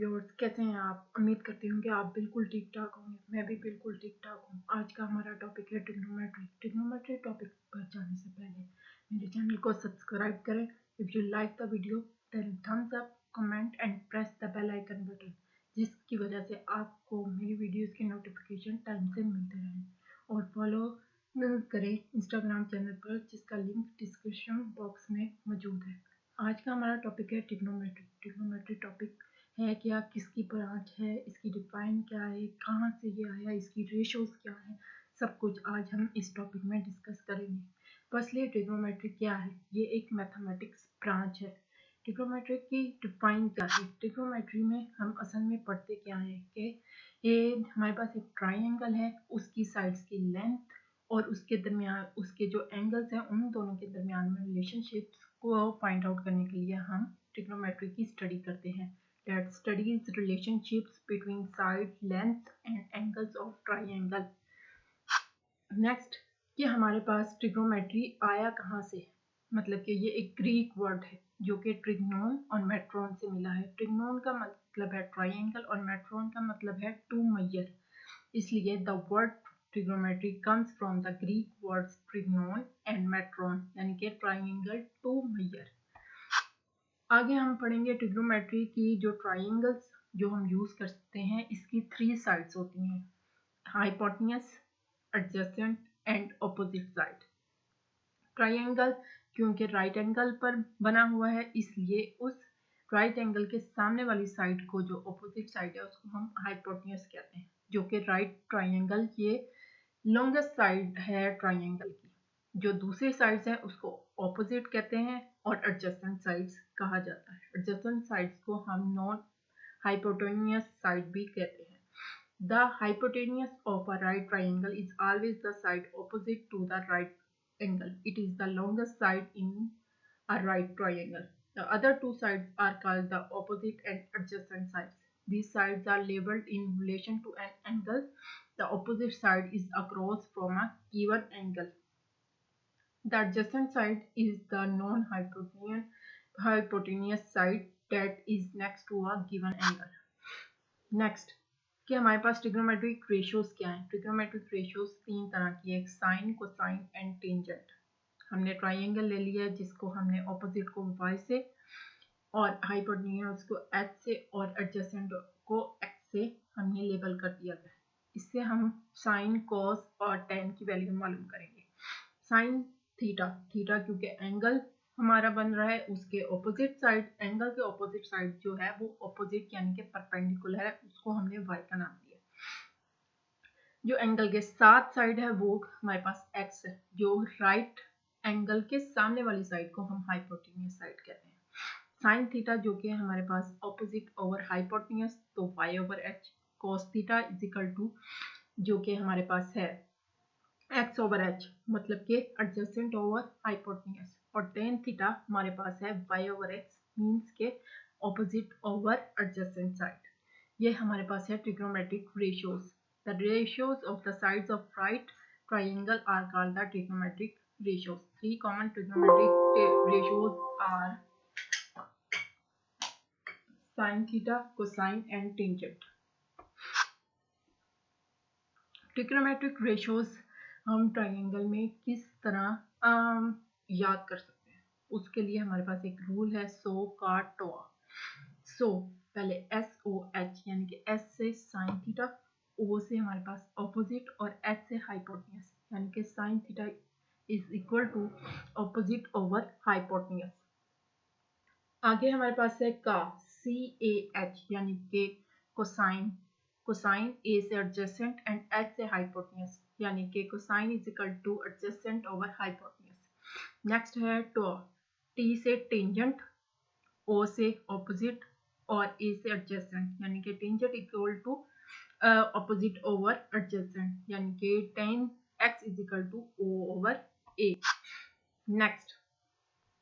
Viewers, कैसे हैं आप? उम्मीद करती हूँ कि आप बिल्कुल ठीक ठाक होंगे। मैं भी बिल्कुल ठीक ठाक हूँ। आज का हमारा टॉपिक है ट्रिग्नोमेट्री। ट्रिग्नोमेट्री टॉपिक पर जाने से पहले मेरे चैनल को सब्सक्राइब करें। If you like the video then thumbs up, comment and press the bell icon button, जिसकी वजह से आपको मेरी वीडियोज़ के नोटिफिकेशन टाइम से मिलते रहें। और फॉलो करें इंस्टाग्राम चैनल पर, जिसका लिंक डिस्क्रिप्शन बॉक्स में मौजूद है। आज का हमारा टॉपिक है ट्रिग्नोमेट्री। ट्रिग्नोमेट्री टॉपिक है क्या, किसकी ब्रांच है, इसकी डिफाइन क्या है, कहाँ से ये आया, इसकी रेशोज़ क्या है, सब कुछ आज हम इस टॉपिक में डिस्कस करेंगे। फर्स्टली ट्रिग्नोमेट्री क्या है? ये एक मैथमेटिक्स ब्रांच है। ट्रिग्नोमेट्री की डिफाइन क्या है? ट्रिग्नोमेट्री में हम असल में पढ़ते क्या है कि ये हमारे पास एक ट्राइंगल है, उसकी साइड्स की लेंथ और उसके दरमियान उसके जो एंगल्स हैं उन दोनों के दरमियान में रिलेशनशिप्स को फाइंड आउट करने के लिए हम ट्रिग्नोमेट्री की स्टडी करते हैं। That studies relationships between side, length and angles of triangle. Next, कि हमारे पास ट्रिग्नोमेट्री आया कहाँ से? मतलब कि ये एक ग्रीक वर्ड है जो कि ट्रिग्नोन और मेट्रोन से मिला है। ट्रिग्नोन का मतलब है ट्राइंगल और मेट्रोन का मतलब है टू मेजर। इसलिए the word trigonometry comes from the Greek words trigonon and metron, यानी कि ट्राइंगल टू मेजर। आगे हम पढ़ेंगे ट्रिग्नोमेट्री की जो ट्राइंगल्स जो हम यूज़ कर सकते हैं, इसकी 3 साइड्स होती हैं, hypotenuse, adjacent and opposite side. Triangle क्योंकि राइट एंगल पर बना हुआ है, इसलिए उस राइट एंगल के सामने वाली साइड को जो ऑपोजिट साइड है उसको हम हाइपोटेन्यूस कहते हैं, जो कि राइट ट्राइंगल ये लॉन्गेस्ट साइड है ट्राइंगल की। जो दूसरी साइड्स हैं उसको ऑपोजिट कहते हैं और एडजेसेंट साइड्स कहा जाता है। एडजेसेंट साइड्स को हम नॉन हाइपोटेन्यूस साइड भी कहते हैं। The hypotenuse of a right triangle is always the side opposite to the right angle. It is the longest side in a right triangle. The other two sides are called the opposite and adjacent sides. These sides are labeled in relation to an angle. The opposite side is across from a given angle. The adjacent side is the non-hypotenuse side that is next to a given angle. Next, कि हमारे पास trigonometric ratios क्या हैं? Trigonometric ratios 3 तरह की है, sign, cosine and tangent. हमने triangle ले लिया है जिसको हमने ऑपोजिट को y से और हाइपोटेन्यूस को h से और एडजेसेंट को x से हमने लेबल कर दिया है। इससे हम साइन, कोस और टेन की वैल्यू मालूम करेंगे। साइन थीटा, थीटा क्योंकि एंगल हमारा बन रहा है उसके ऑपोजिट साइड, एंगल के ऑपोजिट साइड जो है वो ऑपोजिट यानी कि परपेंडिकुलर है, उसको हमने y का नाम दिया। जो एंगल के साथ साइड है वो हमारे पास x है। जो राइट एंगल के सामने वाली साइड को हम हाइपोटेन्यूस साइड कहते हैं। साइन थीटा जो कि हमारे पास ऑपोजिट ओवर हाइपोटेन्यूस, तो y over h। Cos theta is equal to जो कि हमारे पास है x ओवर h, मतलब कि एडजेसेंट ओवर हाइपोटेन्यूस। और टेन थीटा हमारे पास है y ओवर x, मीन्स के ऑपोजिट ओवर एडजेसेंट साइड। ये हमारे पास है trigonometric ratios. The ratios of the sides of right triangle are called the trigonometric ratios. 3 common trigonometric ratios are sin theta, cosine and tangent. Trigonometric ratios हम triangle में किस तरह याद कर सकते हैं, उसके लिए हमारे पास एक रूल है, सो का टोआ। सो पहले SOH यानी कि S से साइन थीटा, O से हमारे पास ऑपोजिट और H से हाइपोटेन्यूस, यानी कि sine theta is equal to opposite over hypotenuse. आगे हमारे पास है का, CAH यानी कि कोसाइन, कोसाइन A से एडजेसेंट एंड H से हाइपोटेन्यूस, यानी कि cosine is equal to adjacent over hypotenuse. Next है टो, T से टेंजेंट, O से ऑपोजिट और A से एडजेसेंट, यानी कि tangent equal to opposite over adjacent, यानी कि ten x is equal to O over A। Next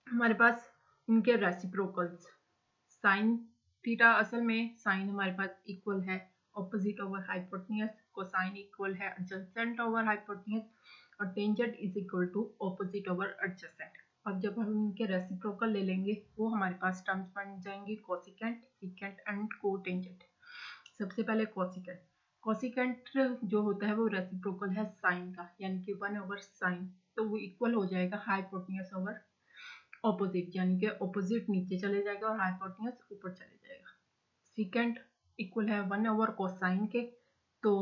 हमारे पास इनके रेसिप्रोकल्स, साइन थीटा असल में साइन हमारे पास इक्वल है opposite over hypotenuse, cosine equal है एडजेसेंट ओवर हाइपोटेन्यूस और tangent is equal to opposite over adjacent. अब जब हम इनके रेसिप्रोकल ले लेंगे वो हमारे पास टर्म्स बन जाएंगे कोसिकेंट, सीकेंट एंड कोटेंजेंट। सबसे पहले कोसिकेंट। कोसिकेंट जो होता है वो रेसिप्रोकल है साइन का, यानी कि 1/sin, तो वो इक्वल हो जाएगा हाइपोटेन्यूज ओवर ऑपोजिट, यानी कि ऑपोजिट नीचे चले जाएगा और हाइपोटेन्यूज ऊपर चले जाएगा। सीकेंट इक्वल है 1/cosine के, तो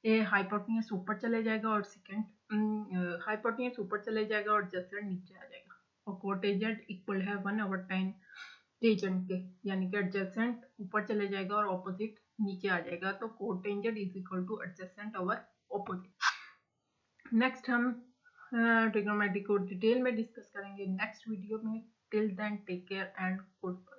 ये हाइपोटेन्यूज ऊपर चले जाएगा और सेकेंड हाइपोटेन्यूज ऊपर चले जाएगा और एडजेसेंट नीचे आ जाएगा। और कोटेंजेंट इक्वल है 1/tan टेंजेंट के, यानी कि एडजेसेंट ऊपर चले जाएगा और ऑपोजिट नीचे आ जाएगा, तो cotangent is equal to adjacent over opposite. Next हम ट्रिग्नोमेट्री को डिटेल में डिस्कस करेंगे नेक्स्ट वीडियो में। Till then take care and good bye.